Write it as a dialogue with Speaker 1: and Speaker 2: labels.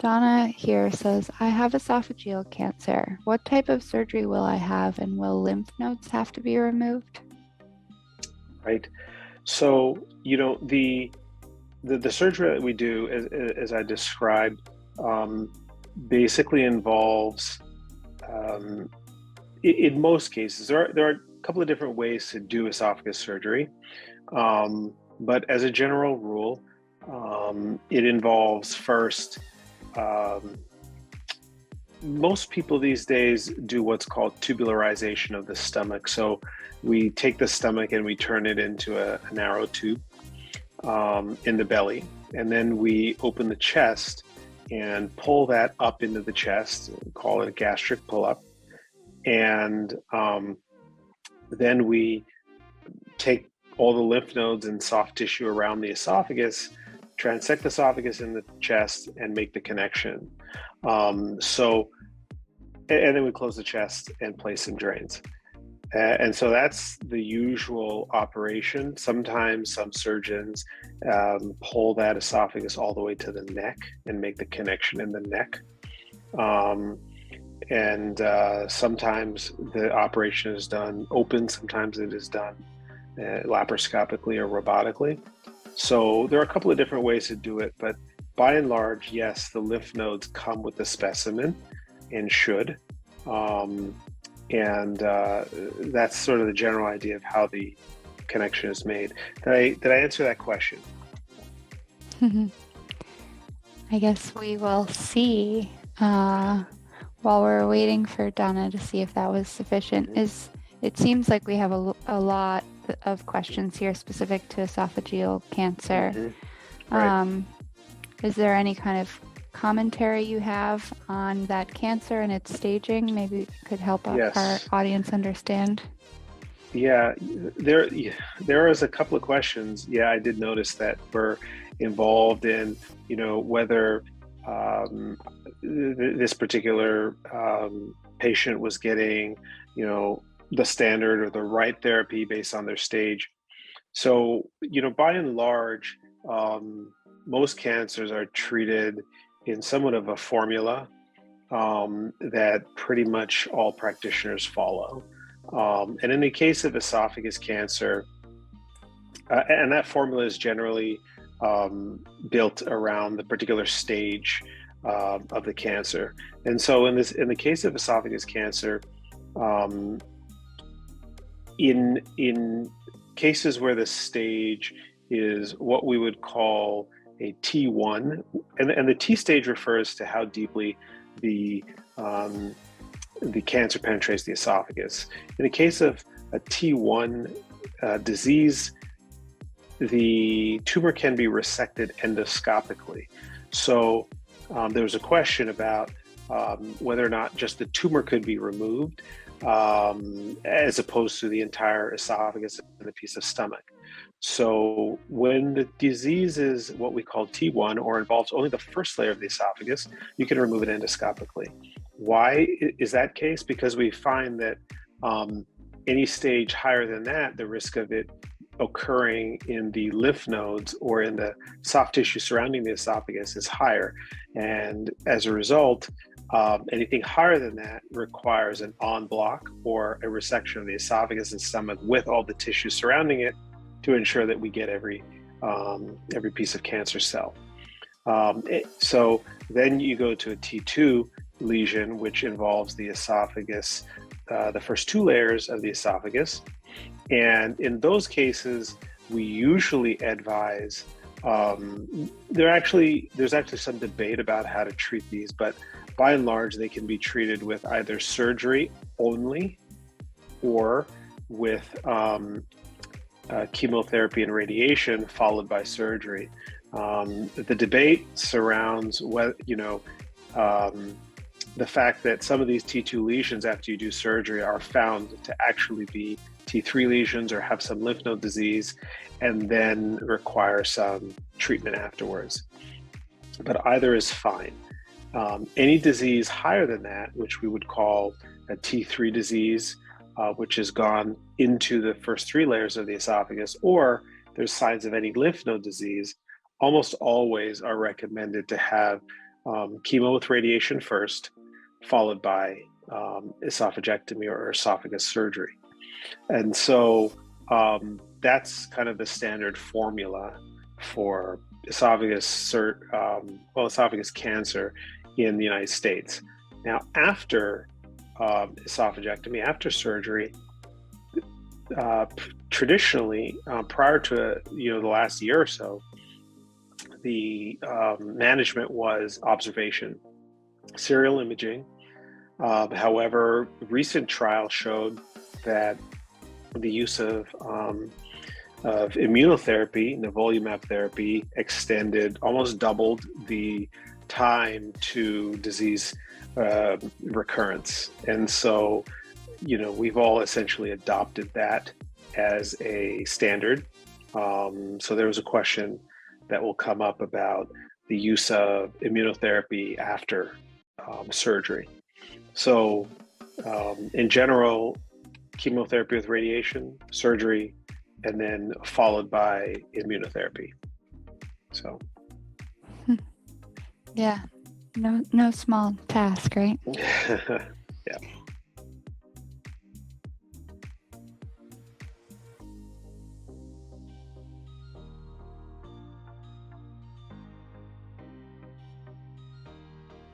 Speaker 1: Donna here says, I have esophageal cancer. What type of surgery will I have, and will lymph nodes have to be removed?
Speaker 2: Right. So, the surgery that we do, as I described, um, basically involves, um, in most cases, there are a couple of different ways to do esophagus surgery. But as a general rule, it involves first, um, most people these days do what's called tubularization of the stomach. So we take the stomach and we turn it into a narrow tube in the belly. And then we open the chest and pull that up into the chest, call it a gastric pull up. And then we take all the lymph nodes and soft tissue around the esophagus, transect the esophagus in the chest, and make the connection. So, and then we close the chest and place some drains. And so that's the usual operation. Sometimes some surgeons pull that esophagus all the way to the neck and make the connection in the neck. And sometimes the operation is done open, sometimes it is done laparoscopically or robotically. So there are a couple of different ways to do it, but by and large, yes, the lymph nodes come with the specimen and should. And that's sort of the general idea of how the connection is made. Did I answer that question?
Speaker 1: I guess we will see while we're waiting for Donna to see if that was sufficient. It seems like we have a lot of questions here specific to esophageal cancer.
Speaker 2: Mm-hmm. Right.
Speaker 1: Is there any kind of commentary you have on that cancer and its staging? Maybe could help
Speaker 2: Yes.
Speaker 1: our audience understand.
Speaker 2: Yeah, there is a couple of questions. Yeah, I did notice that we're involved in, whether this particular patient was getting, the standard or the right therapy based on their stage. So, by and large, most cancers are treated in somewhat of a formula that pretty much all practitioners follow. And in the case of esophagus cancer, and that formula is generally built around the particular stage of the cancer. And so in the case of esophagus cancer, in cases where the stage is what we would call a T1, and the T stage refers to how deeply the cancer penetrates the esophagus. In the case of a T1 disease, the tumor can be resected endoscopically. So there was a question about whether or not just the tumor could be removed as opposed to the entire esophagus and a piece of stomach. So when the disease is what we call T1 or involves only the first layer of the esophagus, you can remove it endoscopically. Why is that case? Because we find that any stage higher than that, the risk of it occurring in the lymph nodes or in the soft tissue surrounding the esophagus is higher. And as a result, anything higher than that requires an en bloc or a resection of the esophagus and stomach with all the tissue surrounding it to ensure that we get every piece of cancer cell. So then you go to a T2 lesion, which involves the esophagus, the first two layers of the esophagus. And in those cases, we usually advise, there's actually some debate about how to treat these, but by and large, they can be treated with either surgery only or with chemotherapy and radiation followed by surgery. The debate surrounds what, the fact that some of these T2 lesions after you do surgery are found to actually be T3 lesions or have some lymph node disease and then require some treatment afterwards. But either is fine. Any disease higher than that, which we would call a T3 disease, which has gone into the first three layers of the esophagus, or there's signs of any lymph node disease, almost always are recommended to have chemo with radiation first, followed by esophagectomy or esophagus surgery. And so that's kind of the standard formula for esophagus cancer in the United States. Now, after esophagectomy, after surgery, traditionally, prior to the last year or so, the management was observation, serial imaging. However, recent trials showed that the use of immunotherapy, nivolumab therapy, almost doubled the time to disease recurrence. And so, we've all essentially adopted that as a standard. So there was a question that will come up about the use of immunotherapy after surgery. So in general, chemotherapy with radiation, surgery, and then followed by immunotherapy. So
Speaker 1: yeah, no small task, right?
Speaker 2: Yeah.